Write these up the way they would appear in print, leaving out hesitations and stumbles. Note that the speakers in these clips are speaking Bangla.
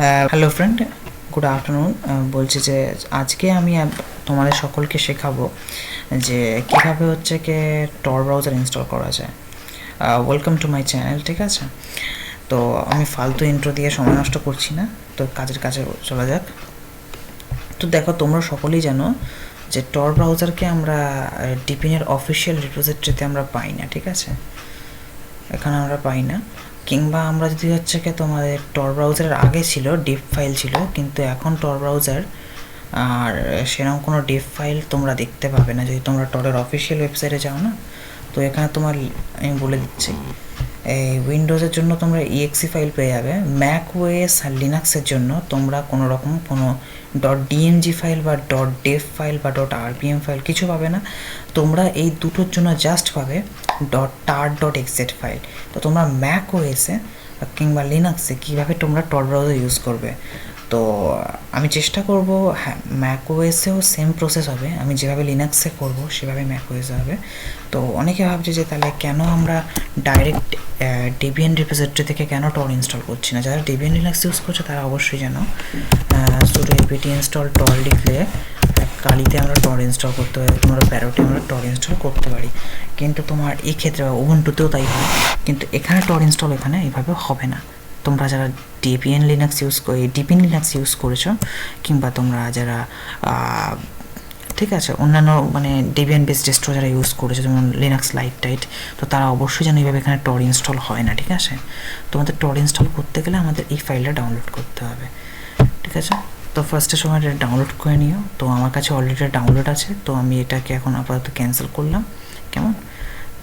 Hello friend, good afternoon. বলছি যে আজকে আমি তোমাদের সকলকে শেখাবো যে কীভাবে হচ্ছে কি টর ব্রাউজার ইনস্টল করা যায়। ওয়েলকাম টু মাই চ্যানেল, ঠিক আছে? তো আমি ফালতু ইন্ট্রো দিয়ে সময় নষ্ট করছি না, তো কাজে চলা যাক। তো দেখো, তোমরা সকলেই জানো যে টর ব্রাউজারকে আমরা ডিপিনের অফিসিয়াল রিপোজিটরিতে আমরা পাই না, ঠিক আছে? এখানে আমরা পাই না। কিংবা আমরা যদি হচ্ছে কি তোমাদের টর ব্রাউজারের আগে ছিল ডিপ ফাইল ছিল, কিন্তু এখন টর ব্রাউজার আর সেরকম কোনো ডিপ ফাইল তোমরা দেখতে পাবে না যদি তোমরা টরের অফিসিয়াল ওয়েবসাইটে যাও না। তো এখানে তোমার আমি বলে দিচ্ছি, এই উইন্ডোজের জন্য তোমরা ইএক্সি ফাইল পেয়ে যাবে, ম্যাক ওএস আর লিনাক্সের জন্য তোমরা কোনো রকম কোনো .dmg ফাইল বা .dev ফাইল বা .rpm ফাইল কিছু পাবে না। তোমরা এই দুটোর জন্য জাস্ট পাবে tar.xz ফাইল। তো তোমরা ম্যাক ওএসে কিংবা লিনাক্সে কীভাবে তোমরা টর ব্রাউজার ইউজ করবে, তো আমি চেষ্টা করব। হ্যাঁ, ম্যাক ওএসেও সেম প্রসেস হবে, আমি যেভাবে লিনাক্সে করব সেভাবে ম্যাক ওএসে হবে। তো অনেকে ভাবছে যে তাহলে কেন আমরা ডাইরেক্ট ডেবিয়ান রিপোজিটরি থেকে কেন টর ইনস্টল করছি না। যারা ডেবিয়ান লিনাক্স ইউজ করছে তারা অবশ্যই জানো sudo apt install টর লিখলে কালিতে আমরা টর ইনস্টল করতে পারি, তোমরা প্যারোটে আমরা টর ইনস্টল করতে পারি। কিন্তু তোমার এই ক্ষেত্রে উবুন্টুতেও তাই হয়, কিন্তু এখানে টর ইনস্টল এখানে এইভাবে হবে না। তোমরা যারা ডিপিন লিনাক্স ইউজ করেছো, কিংবা তোমরা যারা ঠিক আছে অন্যান্য মানে ডেবিয়ান বেস ডিস্ট্রো যারা ইউজ করেছে যেমন লিনাক্স লাইট টাইট, তো তারা অবশ্যই জানো এইভাবে এখানে টর ইনস্টল হয় না, ঠিক আছে? তোমাদের টর ইনস্টল করতে গেলে আমাদের এই ফাইলটা ডাউনলোড করতে হবে, ঠিক আছে? তো ফার্স্টে সময় এটা ডাউনলোড করে নিও। তো আমার কাছে অলরেডি ডাউনলোড আছে, তো আমি এটাকে এখন আপাতত ক্যান্সেল করলাম, কেমন?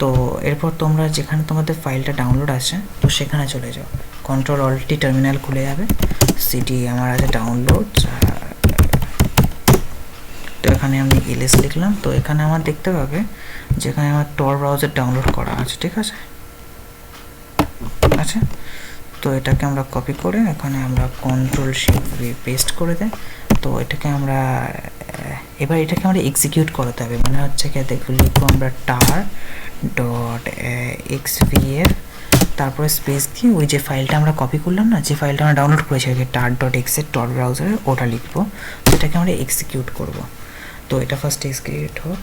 তো এরপর তোমরা যেখানে তোমাদের ফাইলটা ডাউনলোড আছে তো সেখানে চলে যাও, Ctrl+Alt টার্মিনাল খুলে যাবে, সিডি আমার আছে ডাউনলোড। তো এখানে আমি ls লিখলাম, তো এখানে আমার দেখতে পাবে যেখানে আমার টর ব্রাউজার ডাউনলোড করা আছে, ঠিক আছে? আচ্ছা, তো এটাকে আমরা কপি করে এখানে আমরা Ctrl+Shift পেস্ট করে দেয়। তো এটাকে আমরা এবার এটাকে আমরা এক্সিকিউট করাতে হবে, মানে হচ্ছে কি দেখো, লিখবো আমরা tar.xvf, তারপরে স্পেস দিয়ে ওই যে ফাইলটা আমরা কপি করলাম না, যে ফাইলটা আমরা ডাউনলোড করেছি আর কি, tar.xz টর ব্রাউজারে, ওটা লিখবো। তো এটাকে আমরা এক্সিকিউট করব। তো এটা ফার্স্ট এক্সিকিউট হোক।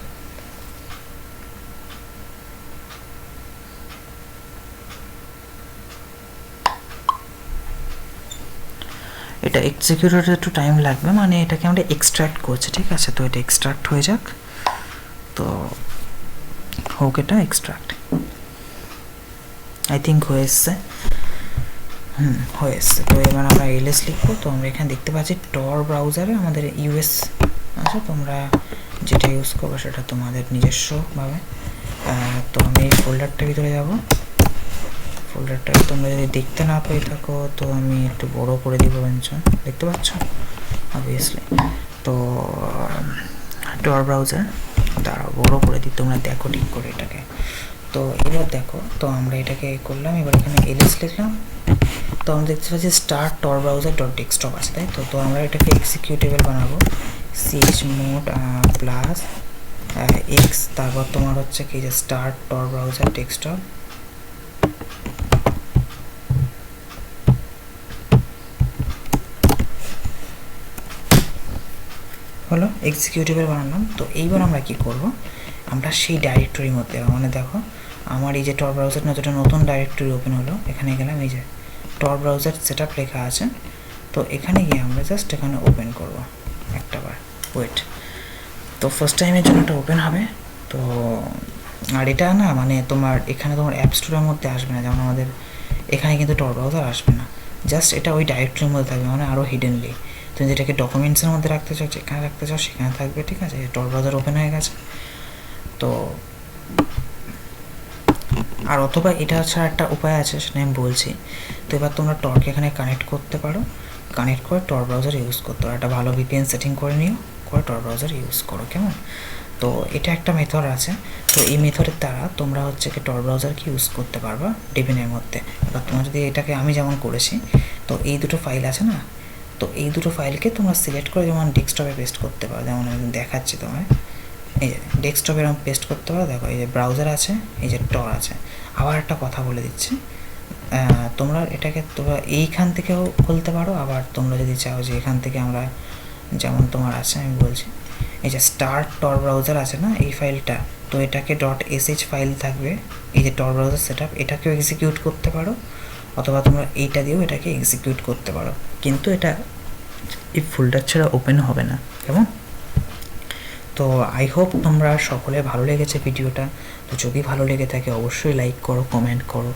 এটা এক্সিকিউট হতে একটু টাইম লাগবে, মানে এটাকে আমরা এক্সট্র্যাক্ট করছি, ঠিক আছে? তো এটা এক্সট্র্যাক্ট হয়ে যাক, তো হোক এটা এক্সট্র্যাক্ট। আই থিঙ্ক হয়ে এসছে, হয়ে এসছে। তো এবার আমরা ls লিখবো। তো আমরা এখানে দেখতে পাচ্ছি টর ব্রাউজারে আমাদের ইউএস আছে, তোমরা যেটা ইউজ করবো সেটা তোমাদের নিজস্বভাবে। তো আমি এই ফোল্ডারটার ভিতরে যাব। ফোল্ডারটা তোমরা যদি দেখতে না পেয়ে থাকো তো আমি একটু বড় করে দিব, দেখতে পাচ্ছ অবভিয়াসলি। তো টর ব্রাউজার দাঁড়াও বড় করে দিই, তোমরা দেখো ঠিক করে এটাকে। তো এবার দেখো, তো আমরা এটাকে করলাম, এবার এখানে ls লিখলাম। তো আমরা দেখতে পাচ্ছি স্টার্ট টর ব্রাউজার .ডেস্কটপ আছে, তাই তো? তো আমরা এটাকে এক্সিকিউটেবল বানাবো, chmod +x, তারপর তোমার হচ্ছে কি যে স্টার্ট টর ব্রাউজার ডেস্কটপ। হলো এক্সিকিউটেবল বানালাম। তো এইবার আমরা কি করব, আমরা সেই ডাইরেক্টরির মধ্যে, মানে দেখো আমার এই যে টর ব্রাউজার নতুন ডাইরেক্টরি ওপেন হলো, এখানে গেলাম, এই যে টর ব্রাউজার সেটআপ লেখা আছে। তো এখানে গিয়ে আমরা জাস্ট এখানে ওপেন করব একটা বার, ওয়েট। তো ফার্স্ট টাইমের জন্য এটা ওপেন হবে। তো আর এটা না মানে তোমার এখানে তোমার অ্যাপ স্টোরের মধ্যে আসবে না, যেমন আমাদের এখানে কিন্তু টর ব্রাউজার আসবে না, জাস্ট এটা ওই ডাইরেক্টরির মধ্যে থাকবে, মানে আরও হিডেনলি। তুমি যেটাকে ডকুমেন্টসের মধ্যে রাখতে চাও, যেখানে রাখতে চাও সেখানে থাকবে, ঠিক আছে? টর ব্রাউজার ওপেন হয়ে গেছে। তো আর অথবা এটা ছাড়া একটা উপায় আছে, সেটা আমি বলছি। তো এবার তোমরা টরকে এখানে কানেক্ট করতে পারো, কানেক্ট করে টর ব্রাউজার ইউজ করতে পারো। একটা ভালো ভিপিএন সেটিং করে নিও, করে টর ব্রাউজার ইউজ করো, কেমন? তো এটা একটা মেথড আছে। তো এই মেথডের দ্বারা তোমরা হচ্ছে কি টর ব্রাউজারকে ইউজ করতে পারবা ডিপিনের মধ্যে। এবার তোমরা যদি এটাকে আমি যেমন করেছি, তো এই দুটো ফাইল আছে না, তো এই দুটো ফাইলকে তোমরা সিলেক্ট করে যেমন ডেস্কটপে পেস্ট করতে পারো, যেমন আমি দেখাচ্ছি তোমায়। এই যে ডেস্কটপে এরকম পেস্ট করতে পারো, দেখো এই যে ব্রাউজার আছে, এই যে টর আছে। আবার একটা কথা বলে দিচ্ছি, তোমরা এটাকে তোমরা এইখান থেকেও খুলতে পারো, আবার তোমরা যদি চাও যে এখান থেকে আমরা, যেমন তোমার আছে আমি বলছি, এই যে স্টার্ট টর ব্রাউজার আছে না এই ফাইলটা, তো এটাকে .sh ফাইল থাকবে, এই যে টর ব্রাউজার সেট আপ, এটাকেও এক্সিকিউট করতে পারো, অথবা তোমরা এইটা দিয়েও এটাকে এক্সিকিউট করতে পারো, কিন্তু এটা এই ফোল্ডার ছাড়া ওপেন হবে না, কেমন? তো আই হোপ তোমরা সকলে ভালো লেগেছে ভিডিওটা। তো যদি ভালো লেগে থাকে অবশ্যই লাইক করো, কমেন্ট করো,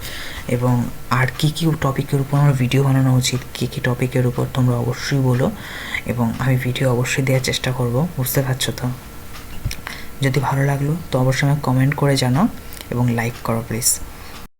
এবং আর কী কী টপিকের উপর আমার ভিডিও বানানো উচিত, কী কী টপিকের উপর তোমরা অবশ্যই বলো, এবং আমি ভিডিও অবশ্যই দেওয়ার চেষ্টা করব, বুঝতে পারছো তো? যদি ভালো লাগলো তো অবশ্যই আমাকে কমেন্ট করে জানাও এবং লাইক করো প্লিজ।